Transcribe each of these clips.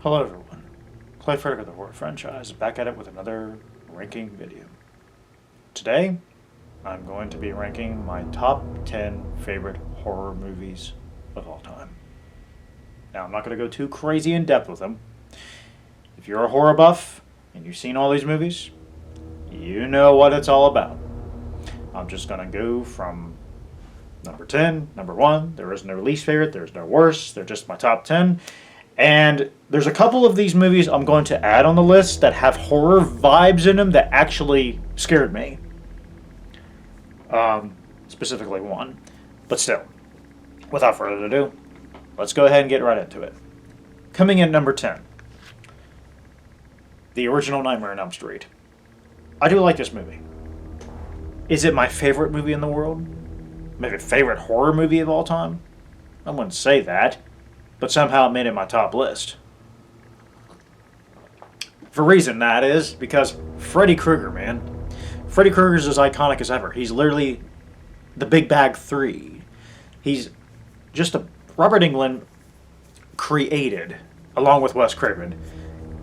Hello everyone, Clay Frederick of the Horror Franchise is back at it with another ranking video. Today, I'm going to be ranking my top 10 favorite horror movies of all time. Now, I'm not going to go too crazy in depth with them. If you're a horror buff and you've seen all these movies, you know what it's all about. I'm just going to go from number 10, number 1, there is no least favorite, there's no worst, they're just my top 10. And there's a couple of these movies I'm going to add on the list that have horror vibes in them that actually scared me. Specifically one. But still, without further ado, let's go ahead and get right into it. Coming in number 10, the original Nightmare on Elm Street. I do like this movie. Is it my favorite movie in the world? Maybe favorite horror movie of all time? I wouldn't say that. But somehow it made it my top list. For reason that is because Freddy Krueger, man. Freddy Krueger's as iconic as ever. He's literally the Big Bag 3. He's just a... Robert Englund created, along with Wes Craven,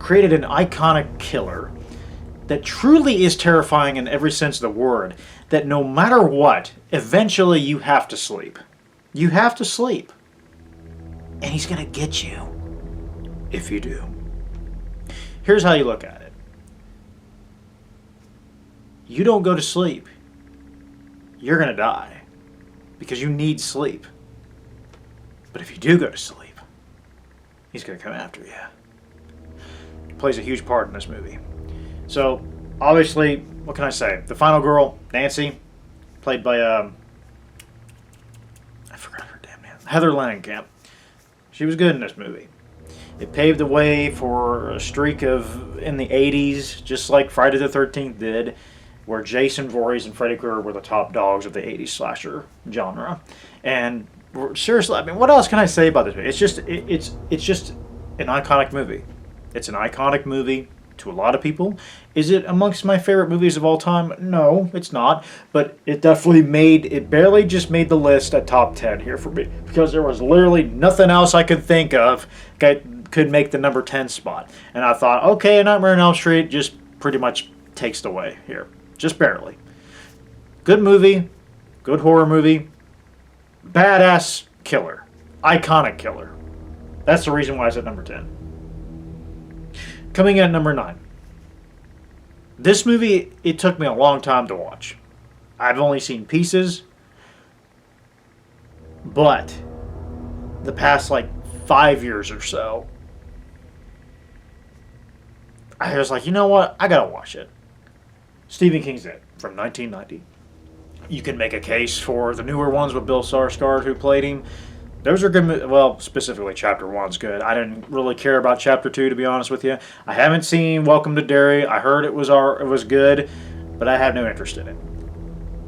created an iconic killer that truly is terrifying in every sense of the word, that no matter what, eventually you have to sleep. You have to sleep. And he's going to get you if you do. Here's how you look at it. You don't go to sleep, you're going to die because you need sleep. But if you do go to sleep, he's going to come after you. He plays a huge part in this movie. So, obviously, what can I say? The final girl, Nancy, played by, I forgot her damn name, Heather Langenkamp. She was good in this movie. It paved the way for a streak of in the 80s, just like Friday the 13th did, where Jason Voorhees and Freddy Krueger were the top dogs of the 80s slasher genre. And seriously, I mean, what else can I say about this movie? It's just an iconic movie. It's an iconic movie to a lot of people. Is it amongst my favorite movies of all time? No, it's not. But it definitely barely just made the list at top 10 here for me. Because there was literally nothing else I could think of that could make the number 10 spot. And I thought, okay, Nightmare on Elm Street just pretty much takes the way here. Just barely. Good movie. Good horror movie. Badass killer. Iconic killer. That's the reason why it's at number 10. Coming in at number 9. This movie, it took me a long time to watch. I've only seen pieces, but the past 5 years or so, I was like, you know what? I gotta watch it. Stephen King's It from 1990. You can make a case for the newer ones with Bill Skarsgård who played him. Those are good. Well, specifically, Chapter 1's good. I didn't really care about Chapter 2, to be honest with you. I haven't seen Welcome to Derry. I heard it was good, but I have no interest in it.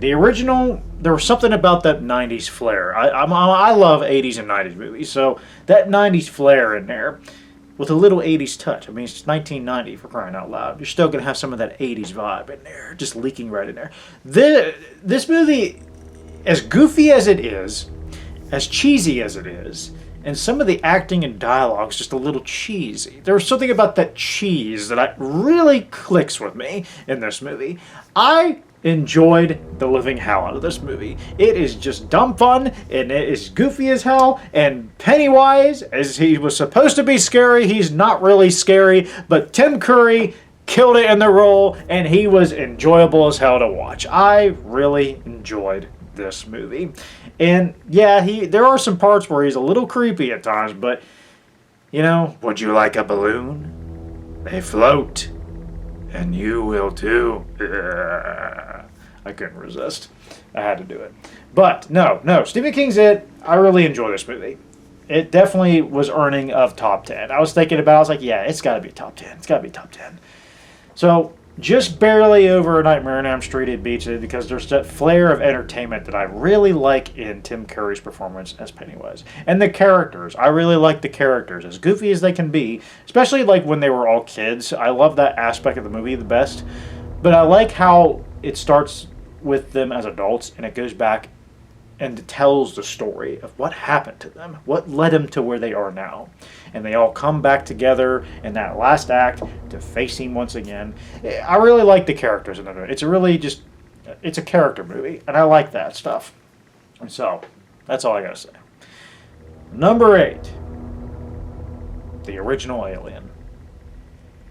The original, there was something about that 90s flair. I love 80s and 90s movies, so that 90s flair in there with a little 80s touch. I mean, it's 1990 for crying out loud. You're still going to have some of that 80s vibe in there, just leaking right in there. This movie, as goofy as it is, as cheesy as it is, and some of the acting and dialogue is just a little cheesy. There was something about that cheese that really clicks with me in this movie. I enjoyed the living hell out of this movie. It is just dumb fun, and it is goofy as hell, and Pennywise, as he was supposed to be scary, he's not really scary, but Tim Curry killed it in the role, and he was enjoyable as hell to watch. I really enjoyed this movie. And yeah, there are some parts where he's a little creepy at times, but would you like a balloon? They float, and you will too. I couldn't resist. I had to do it. But no, Stephen King's It. I really enjoy this movie. It definitely was earning of top 10. I was thinking about it, I was like, yeah, it's got to be top 10. It's got to be top 10. So just barely over Nightmare on Elm Street it beats it because there's that flair of entertainment that I really like in Tim Curry's performance as Pennywise. And the characters. I really like the characters. As goofy as they can be, especially when they were all kids. I love that aspect of the movie the best. But I like how it starts with them as adults and it goes back and it tells the story of what happened to them, what led them to where they are now. And they all come back together in that last act to face him once again. I really like the characters in it. It's a character movie, and I like that stuff. So, that's all I gotta say. Number 8, the original Alien.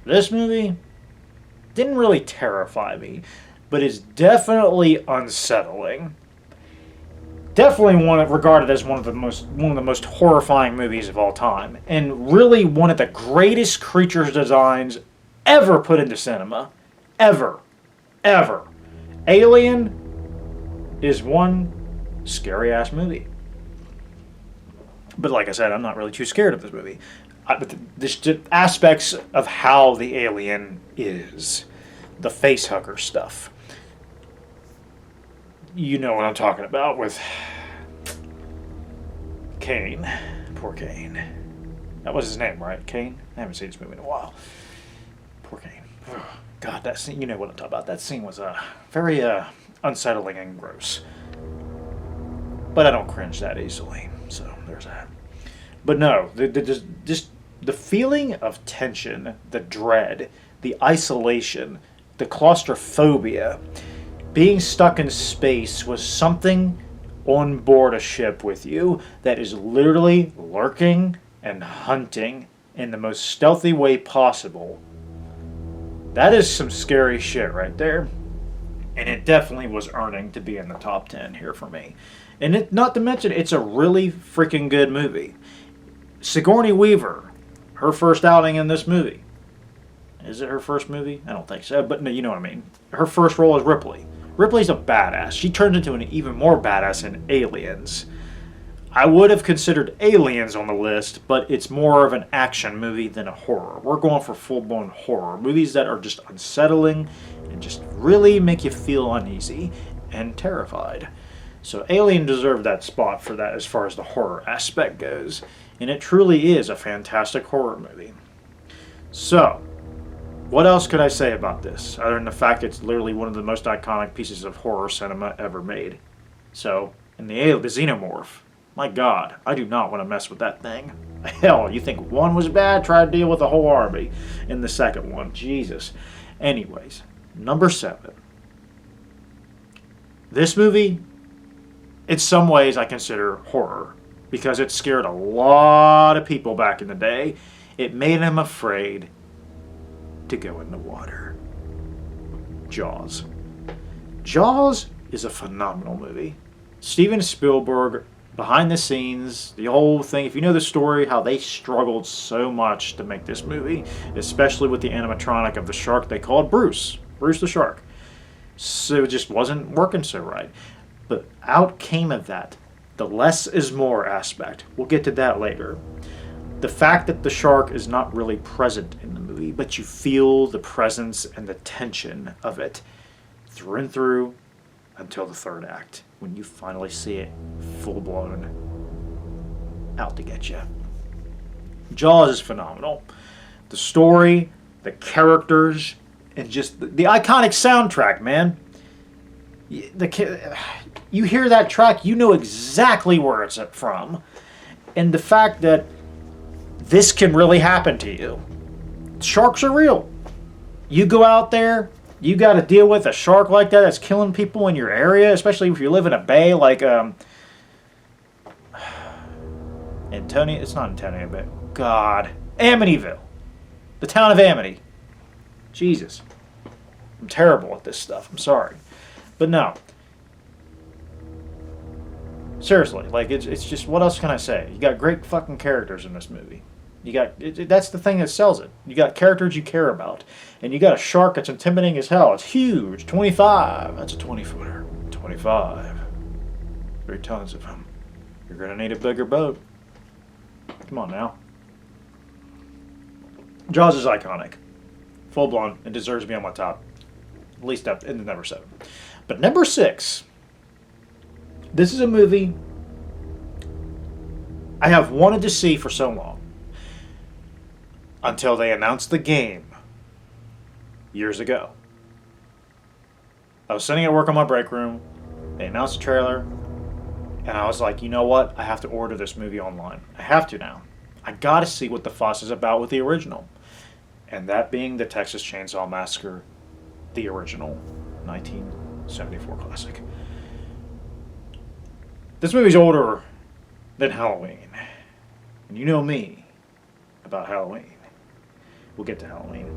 This movie didn't really terrify me, but is definitely unsettling. Definitely regarded as one of the most horrifying movies of all time, and really one of the greatest creature designs ever put into cinema, ever. Alien is one scary ass movie. But like I said, I'm not really too scared of this movie. But the aspects of how the alien is, the face hugger stuff. You know what I'm talking about with Kane. Poor Kane. That was his name, right? Kane? I haven't seen this movie in a while. Poor Kane. God, that scene, you know what I'm talking about. That scene was very unsettling and gross. But I don't cringe that easily, so there's that. But no, just the feeling of tension, the dread, the isolation, the claustrophobia, being stuck in space was something on board a ship with you that is literally lurking and hunting in the most stealthy way possible. That is some scary shit right there. And it definitely was earning to be in the top 10 here for me. And not to mention, it's a really freaking good movie. Sigourney Weaver, her first outing in this movie. Is it her first movie? I don't think so, but no, you know what I mean. Her first role is Ripley. Ripley's a badass. She turned into an even more badass in Aliens. I would have considered Aliens on the list, but it's more of an action movie than a horror. We're going for full-blown horror. Movies that are just unsettling and just really make you feel uneasy and terrified. So Alien deserved that spot for that as far as the horror aspect goes. And it truly is a fantastic horror movie. So, what else could I say about this, other than the fact it's literally one of the most iconic pieces of horror cinema ever made? So, and the Xenomorph. My God, I do not want to mess with that thing. Hell, you think one was bad? Try to deal with a whole army in the second one. Jesus. Anyways, number 7. This movie, in some ways, I consider horror because it scared a lot of people back in the day. It made them afraid to go in the water. Jaws. Jaws is a phenomenal movie. Steven Spielberg, behind the scenes, the whole thing, if you know the story, how they struggled so much to make this movie, especially with the animatronic of the shark they called Bruce the shark. So it just wasn't working so right. But out came of that the less is more aspect. We'll get to that later. The fact that the shark is not really present in the movie, but you feel the presence and the tension of it through and through until the third act, when you finally see it full-blown out to get you. Jaws is phenomenal. The story, the characters, and just the iconic soundtrack, man. You hear that track, you know exactly where it's from. And the fact that this can really happen to you. Sharks are real. You go out there, you got to deal with a shark like that that's killing people in your area, especially if you live in a bay like Antonio. It's not Antonio, but God, Amityville, the town of Amity. Jesus, I'm terrible at this stuff. I'm sorry, but no. Seriously, like it's just, what else can I say? You got great fucking characters in this movie. You got that's the thing that sells it. You got characters you care about, and you got a shark that's intimidating as hell. It's huge, 25. That's a 20-footer. 25. 3 tons of him. You're gonna need a bigger boat. Come on now. Jaws is iconic, full blown. It deserves to be on my top, at least up in the number 7. But number 6. This is a movie I have wanted to see for so long. Until they announced the game years ago. I was sitting at work on my break room. They announced the trailer. And I was like, you know what? I have to order this movie online. I have to now. I got to see what the fuss is about with the original. And that being the Texas Chainsaw Massacre, the original 1974 classic. This movie's older than Halloween. And you know me about Halloween. We'll get to Halloween.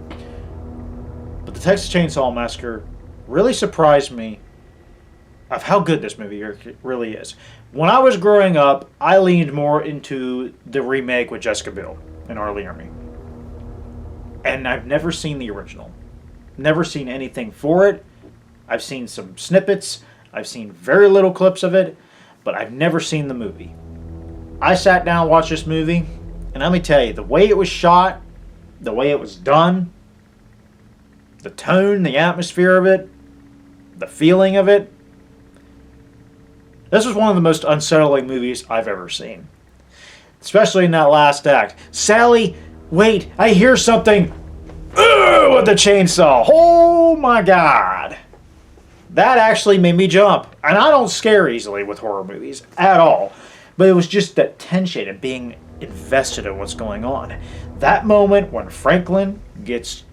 But the Texas Chainsaw Massacre really surprised me of how good this movie really is. When I was growing up, I leaned more into the remake with Jessica Biel and R. Lee Ermey. And I've never seen the original. Never seen anything for it. I've seen some snippets. I've seen very little clips of it. But I've never seen the movie. I sat down and watched this movie. And let me tell you, the way it was shot, the way it was done, the tone, the atmosphere of it, the feeling of it, this was one of the most unsettling movies I've ever seen. Especially in that last act. Sally, wait, I hear something. Ugh, with the chainsaw. Oh my God. That actually made me jump. And I don't scare easily with horror movies at all. But it was just that tension and being invested in what's going on. That moment when Franklin gets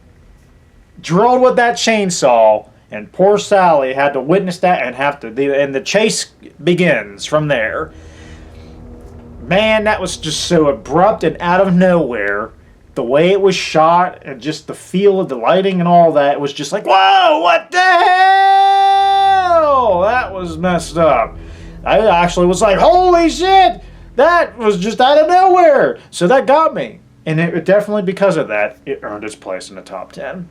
drilled with that chainsaw, and poor Sally had to witness that and the chase begins from there. Man, that was just so abrupt and out of nowhere. The way it was shot and just the feel of the lighting and all that, it was just like, whoa, what the hell? That was messed up. I actually was like, holy shit, that was just out of nowhere. So that got me. And it definitely, because of that, it earned its place in the top 10.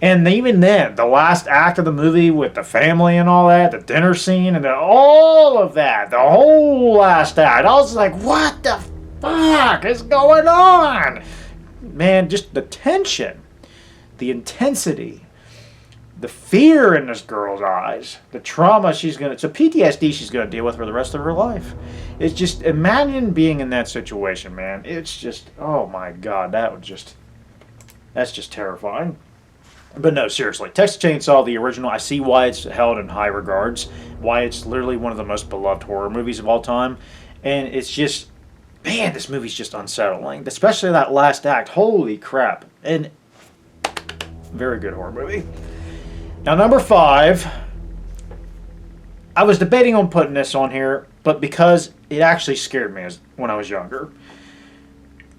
And even then, the last act of the movie with the family and all that, the dinner scene and all of that, the whole last act, I was like, what the fuck is going on? Man, just the tension, the intensity, the fear in this girl's eyes, the trauma it's a PTSD she's going to deal with for the rest of her life. It's just, imagine being in that situation, man. It's just, oh my God, that's just terrifying. But no, seriously, Texas Chainsaw, the original, I see why it's held in high regards, why it's literally one of the most beloved horror movies of all time. And it's just, man, this movie's just unsettling, especially that last act. Holy crap. And very good horror movie. Now, number 5, I was debating on putting this on here, but because it actually scared me when I was younger.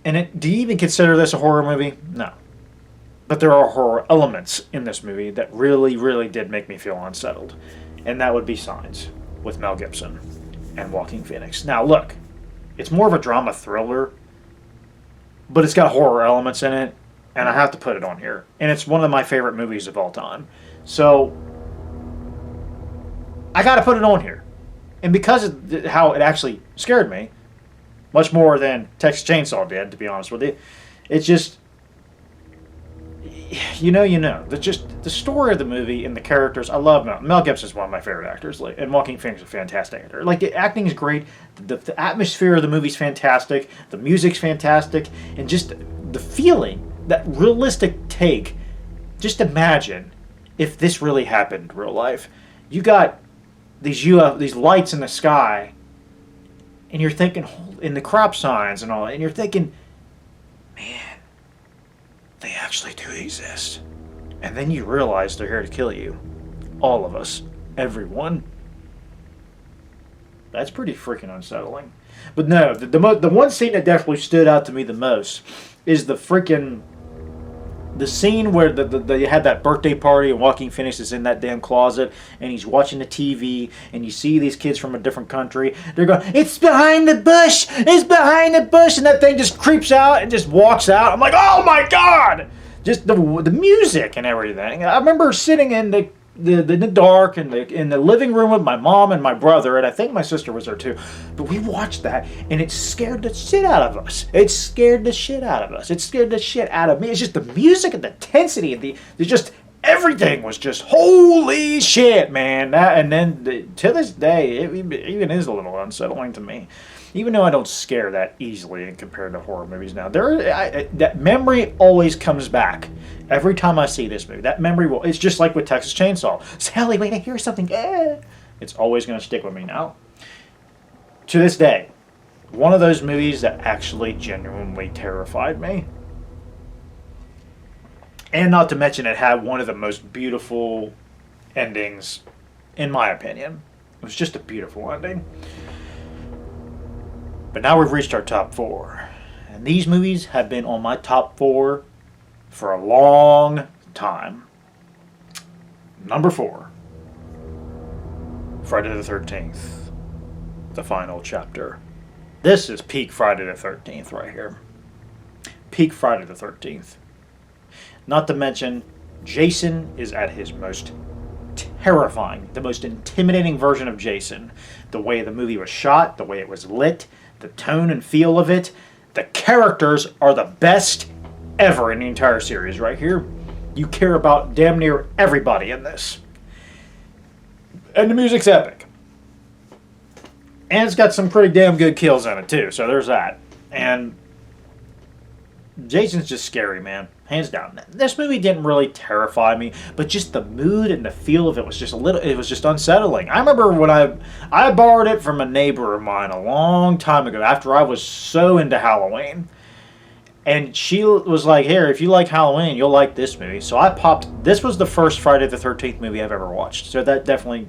And do you even consider this a horror movie? No. But there are horror elements in this movie that really, really did make me feel unsettled. And that would be Signs with Mel Gibson and Joaquin Phoenix. Now, look, it's more of a drama thriller, but it's got horror elements in it, and I have to put it on here. And it's one of my favorite movies of all time. So, I got to put it on here. And because of how it actually scared me, much more than Texas Chainsaw did, to be honest with you, it's just, you know. The story of the movie and the characters, I love Mel Gibson's one of my favorite actors, and Joaquin Phoenix is a fantastic actor. Like, the acting is great, the atmosphere of the movie's fantastic, the music's fantastic, and just the feeling, that realistic take. Just imagine if this really happened in real life. You got these lights in the sky, and you're thinking, in the crop signs and all that, and you're thinking, man, they actually do exist. And then you realize they're here to kill you. All of us. Everyone. That's pretty freaking unsettling. But no, the one scene that definitely stood out to me the most is the scene where you had that birthday party and Joaquin Phoenix is in that damn closet and he's watching the TV and you see these kids from a different country. They're going, it's behind the bush! It's behind the bush! And that thing just creeps out and just walks out. I'm like, oh my God! Just the music and everything. I remember sitting in the dark in the living room with my mom and my brother, and I think my sister was there too. But we watched that, and it scared the shit out of us. It scared the shit out of us. It scared the shit out of me. It's just the music and the intensity and everything was just holy shit, man. And then to this day, it even is a little unsettling to me. Even though I don't scare that easily in compared to horror movies now, that memory always comes back every time I see this movie. That memory it's just like with Texas Chainsaw. Sally, wait, I hear something. It's always going to stick with me now. to this day, one of those movies that actually genuinely terrified me. And not to mention, it had one of the most beautiful endings, in my opinion. It was just a beautiful ending. But now we've reached our top four. And these movies have been on my top four for a long time. Number four, Friday the 13th, the final chapter. This is peak Friday the 13th right here. Peak Friday the 13th. Not to mention, Jason is at his most terrifying, the most intimidating version of Jason. The way the movie was shot, the way it was lit, the tone and feel of it. The characters are the best ever in the entire series right here. You care about damn near everybody in this. And the music's epic. And it's got some pretty damn good kills in it too, so there's that. And Jason's just scary, man. Hands down. This movie didn't really terrify me, but just the mood and the feel of it was just it was just unsettling. I remember when I borrowed it from a neighbor of mine a long time ago after I was so into Halloween. And she was like, here, if you like Halloween, you'll like this movie. So I popped, this was the first Friday the 13th movie I've ever watched. So that definitely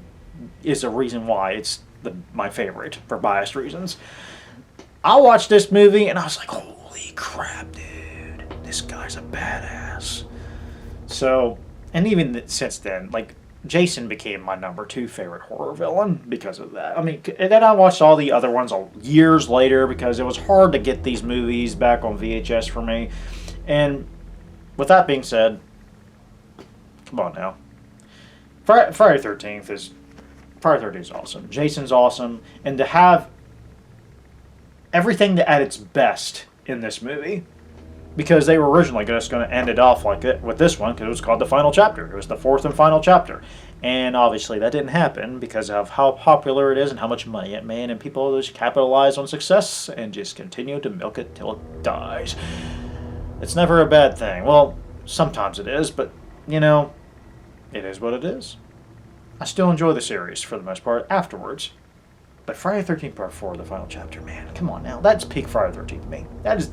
is a reason why it's my favorite, for biased reasons. I watched this movie and I was like, holy crap, dude. This guy's a badass. So, and even since then, like, Jason became my number 2 favorite horror villain because of that. I mean, and then I watched all the other ones years later because it was hard to get these movies back on VHS for me. And with that being said, come on now. Friday 13th is awesome. Jason's awesome. And to have everything at its best in this movie, because they were originally just going to end it off like it with this one because it was called the final chapter. It was the 4th and final chapter. And obviously that didn't happen because of how popular it is and how much money it made, and people just capitalize on success and just continue to milk it till it dies. It's never a bad thing. Well, sometimes it is, but, you know, it is what it is. I still enjoy the series for the most part afterwards. But Friday the 13th Part 4, the final chapter, man, come on now. That's peak Friday the 13th to me. That is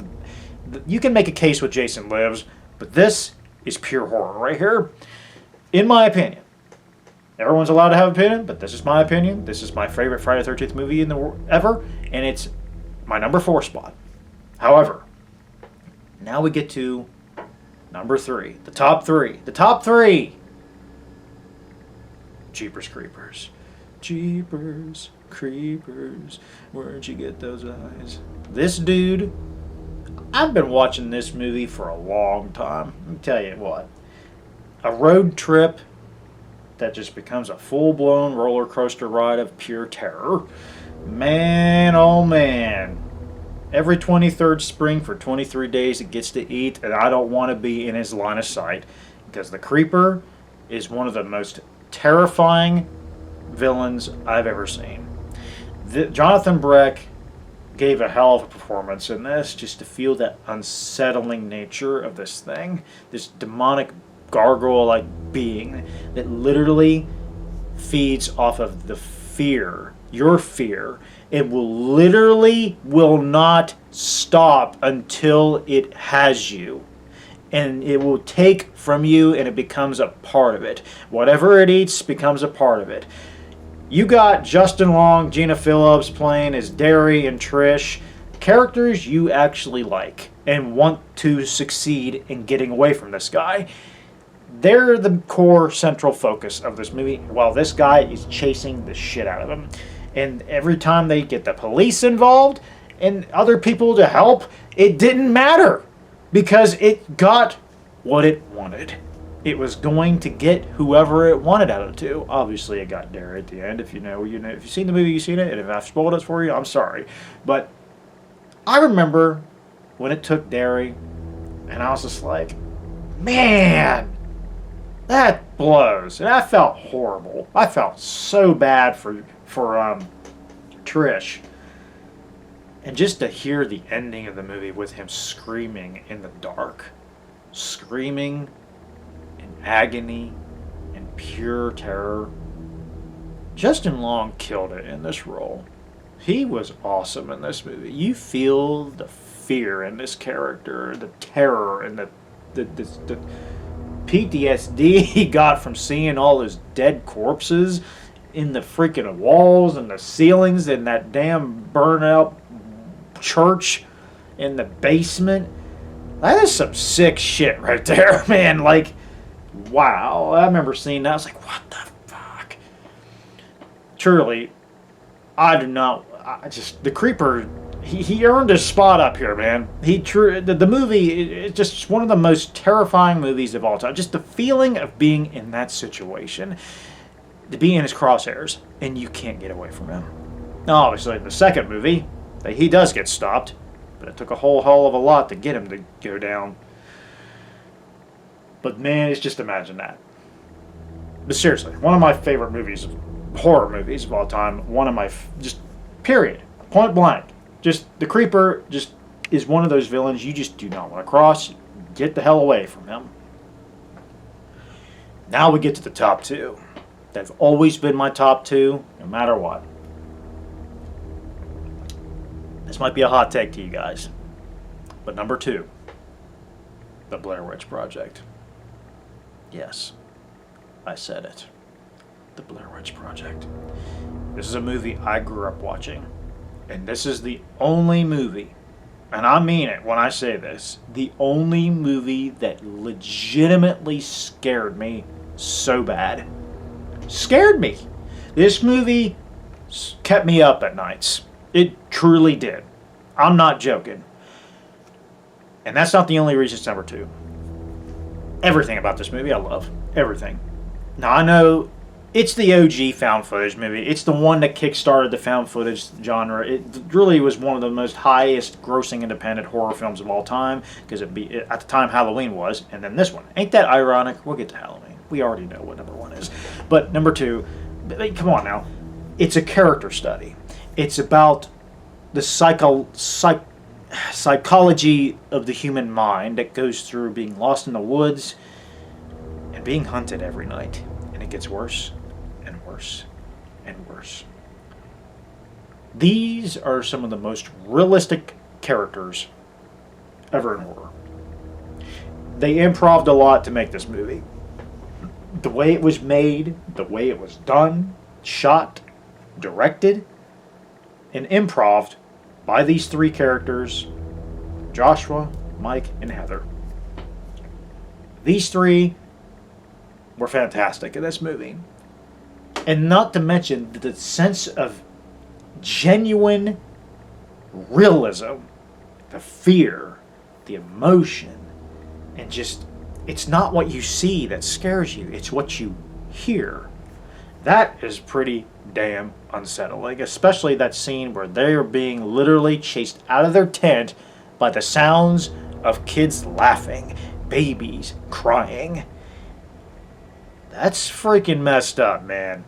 you can make a case with Jason Lives, but this is pure horror right here. In my opinion. Everyone's allowed to have an opinion, but this is my opinion. This is my favorite Friday the 13th movie ever, and it's my number 4 spot. However, now we get to number 3. The top 3. The top 3! Jeepers Creepers. Jeepers Creepers. Where'd you get those eyes? This dude, I've been watching this movie for a long time. Let me tell you what. A road trip that just becomes a full-blown roller coaster ride of pure terror. Man, oh man. Every 23rd spring for 23 days it gets to eat, and I don't want to be in his line of sight because the Creeper is one of the most terrifying villains I've ever seen. Jonathan Breck gave a hell of a performance in this, just to feel that unsettling nature of this thing, this demonic gargoyle-like being that literally feeds off of the fear, your fear. It will not stop until it has you. And it will take from you and it becomes a part of it. Whatever it eats becomes a part of it. You got Justin Long, Gina Phillips playing as Derry and Trish. Characters you actually like and want to succeed in getting away from this guy. They're the core central focus of this movie, while this guy is chasing the shit out of him. And every time they get the police involved and other people to help, it didn't matter because it got what it wanted. It was going to get whoever it wanted out of it to. Obviously, it got Derry at the end. If you know, you know. If you've seen the movie, you've seen it. And if I've spoiled it for you, I'm sorry. But I remember when it took Derry, and I was just like, man, that blows. And I felt horrible. I felt so bad for Trish. And just to hear the ending of the movie with him screaming in the dark, screaming in agony and pure terror. Justin Long killed it in this role. He was awesome in this movie. You feel the fear in this character, the terror, and the PTSD he got from seeing all his dead corpses in the freaking walls and the ceilings in that damn burnt out church in the basement. That is some sick shit right there, man. Like, wow. I remember seeing that. I was like, what the fuck? Truly, I do not. The Creeper, he earned his spot up here, man. The movie, it's just one of the most terrifying movies of all time. Just the feeling of being in that situation, to be in his crosshairs, and you can't get away from him. Now, obviously, in the second movie, he does get stopped, but it took a whole hell of a lot to get him to go down. But man, it's just imagine that. But seriously, one of my favorite movies, horror movies of all time. One of my, just period, point blank. Just the Creeper just is one of those villains you just do not want to cross. Get the hell away from him. Now we get to the top two. They've always been my top two, no matter what. This might be a hot take to you guys, but number two, The Blair Witch Project. Yes, I said it. The Blair Witch Project. This is a movie I grew up watching, and this is the only movie, and I mean it when I say this, the only movie that legitimately scared me so bad. Scared me. This movie kept me up at nights. It truly did. I'm not joking. And that's not the only reason it's number two. Everything about this movie I love. Everything. Now I know it's the OG found footage movie. It's the one that kickstarted the found footage genre. It really was one of the most highest grossing independent horror films of all time, because at the time Halloween was, and then this one. Ain't that ironic? We'll get to Halloween. We already know what number one is. But number two, come on now. It's a character study. It's about the psychology of the human mind that goes through being lost in the woods and being hunted every night. And it gets worse and worse and worse. These are some of the most realistic characters ever in horror. They improv'd a lot to make this movie. The way it was made, the way it was done, shot, directed, and improv'd by these three characters, Joshua, Mike, and Heather. These three were fantastic in this movie. And not to mention the sense of genuine realism, the fear, the emotion, and just, it's not what you see that scares you, it's what you hear. That is pretty damn unsettling, especially that scene where they are being literally chased out of their tent by the sounds of kids laughing, babies crying. That's freaking messed up, man.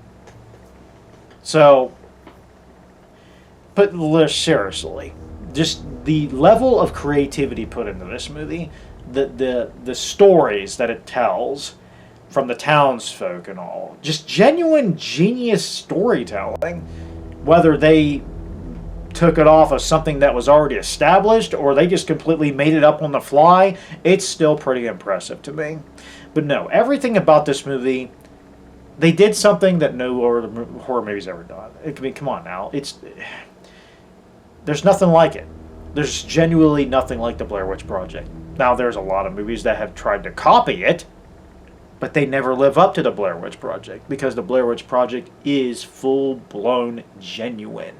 So, but seriously, just the level of creativity put into this movie, the stories that it tells from the townsfolk and all, just genuine genius storytelling, whether they took it off of something that was already established or they just completely made it up on the fly, it's still pretty impressive to me. But no, everything about this movie, they did something that no horror movie's ever done. I mean, come on now. There's nothing like it. There's genuinely nothing like the Blair Witch Project. Now, there's a lot of movies that have tried to copy it, but they never live up to the Blair Witch Project, because the Blair Witch Project is full-blown genuine.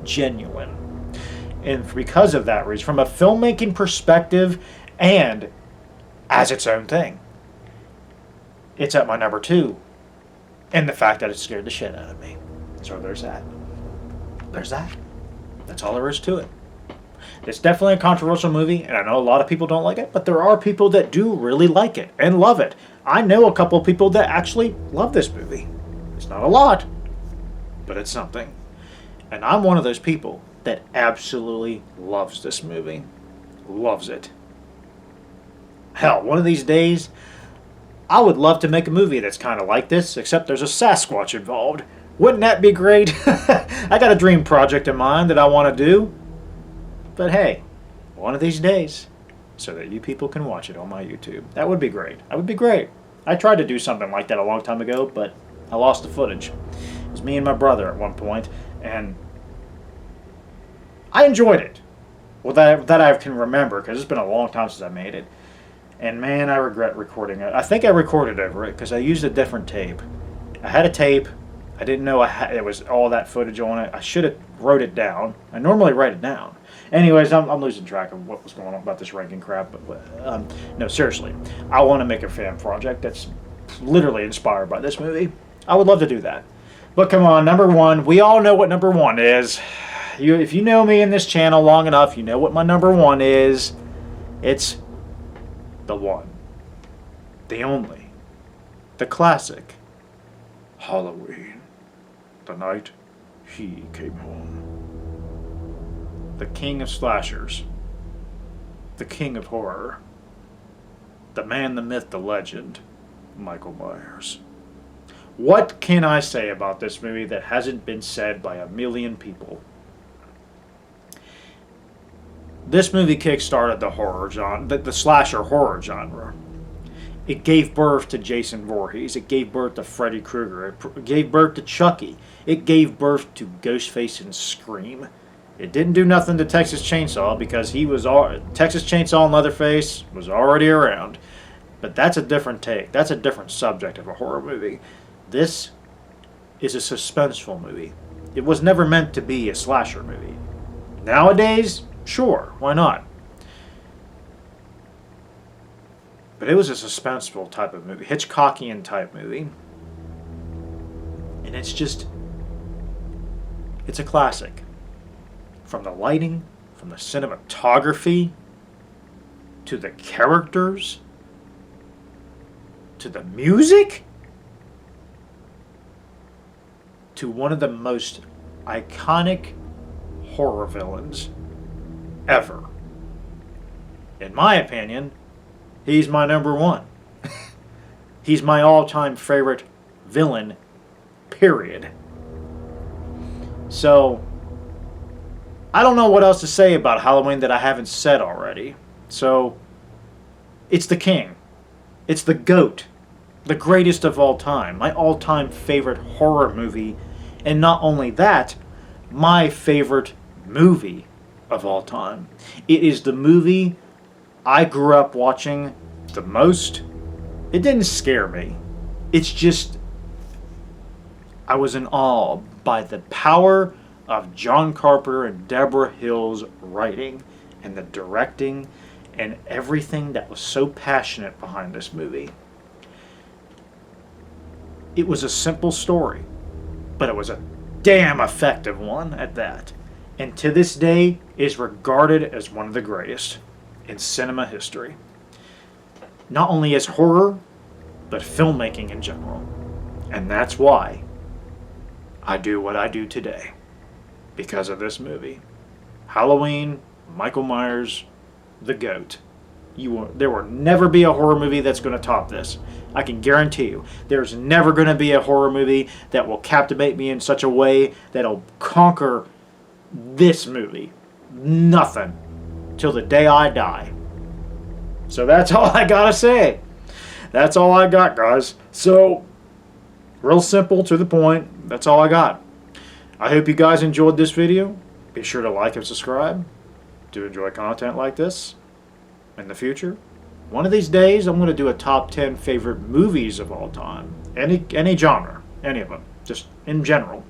Genuine. And because of that reason, from a filmmaking perspective and as its own thing, it's at my number two. And the fact that it scared the shit out of me. So there's that. There's that. That's all there is to it. It's definitely a controversial movie, and I know a lot of people don't like it, but there are people that do really like it and love it. I know a couple of people that actually love this movie. It's not a lot, but it's something. And I'm one of those people that absolutely loves this movie. Loves it. Hell, one of these days, I would love to make a movie that's kind of like this, except there's a Sasquatch involved. Wouldn't that be great? I got a dream project in mind that I want to do. But hey, one of these days, so that you people can watch it on my YouTube. That would be great. That would be great. I tried to do something like that a long time ago, but I lost the footage. It was me and my brother at one point, and I enjoyed it. Well, that I can remember, because it's been a long time since I made it. And man, I regret recording it. I think I recorded over it, because I used a different tape. I had a tape. I didn't know it was all that footage on it. I should have wrote it down. I normally write it down. Anyways, I'm losing track of what was going on about this ranking crap. But no, seriously, I want to make a fan project that's literally inspired by this movie. I would love to do that. But come on, number one. We all know what number one is. If you know me in this channel long enough, you know what my number one is. It's the one, the only, the classic, Halloween. The night he came home. The king of slashers. The king of horror. The man, the myth, the legend, Michael Myers. What can I say about this movie that hasn't been said by a million people? This movie kickstarted the horror genre, the slasher horror genre. It gave birth to Jason Voorhees. It gave birth to Freddy Krueger. It gave birth to Chucky. It gave birth to Ghostface and Scream. It didn't do nothing to Texas Chainsaw because Texas Chainsaw and Leatherface was already around. But that's a different take. That's a different subject of a horror movie. This is a suspenseful movie. It was never meant to be a slasher movie. Nowadays, sure, why not? But it was a suspenseful type of movie, Hitchcockian type movie. And it's a classic. From the lighting, from the cinematography, to the characters, to the music, to one of the most iconic horror villains ever. In my opinion, he's my number one. He's my all-time favorite villain, period. So, I don't know what else to say about Halloween that I haven't said already. So, it's the king. It's the GOAT. The greatest of all time. My all-time favorite horror movie. And not only that, my favorite movie of all time. It is the movie I grew up watching the most. It didn't scare me. It's just, I was in awe by the power of John Carpenter and Deborah Hill's writing and the directing and everything that was so passionate behind this movie. It was a simple story, but it was a damn effective one at that. And to this day is regarded as one of the greatest in cinema history. Not only as horror, but filmmaking in general. And that's why I do what I do today. Because of this movie. Halloween, Michael Myers, the GOAT. There will never be a horror movie that's going to top this. I can guarantee you. There's never going to be a horror movie that will captivate me in such a way that'll conquer this movie. Nothing. Till the day I die. So that's all I gotta say. That's all I got, guys. So, real simple, to the point. That's all I got. I hope you guys enjoyed this video. Be sure to like and subscribe to enjoy content like this in the future. One of these days, I'm going to do a top 10 favorite movies of all time. Any genre. Any of them. Just in general.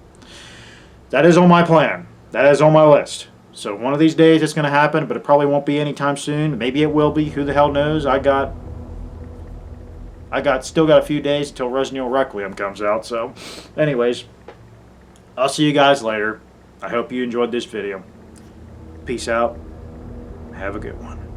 That is on my plan. That is on my list. So one of these days it's going to happen, but it probably won't be anytime soon. Maybe it will be. Who the hell knows? Still got a few days until Resident Evil Requiem comes out. So, anyways, I'll see you guys later. I hope you enjoyed this video. Peace out. Have a good one.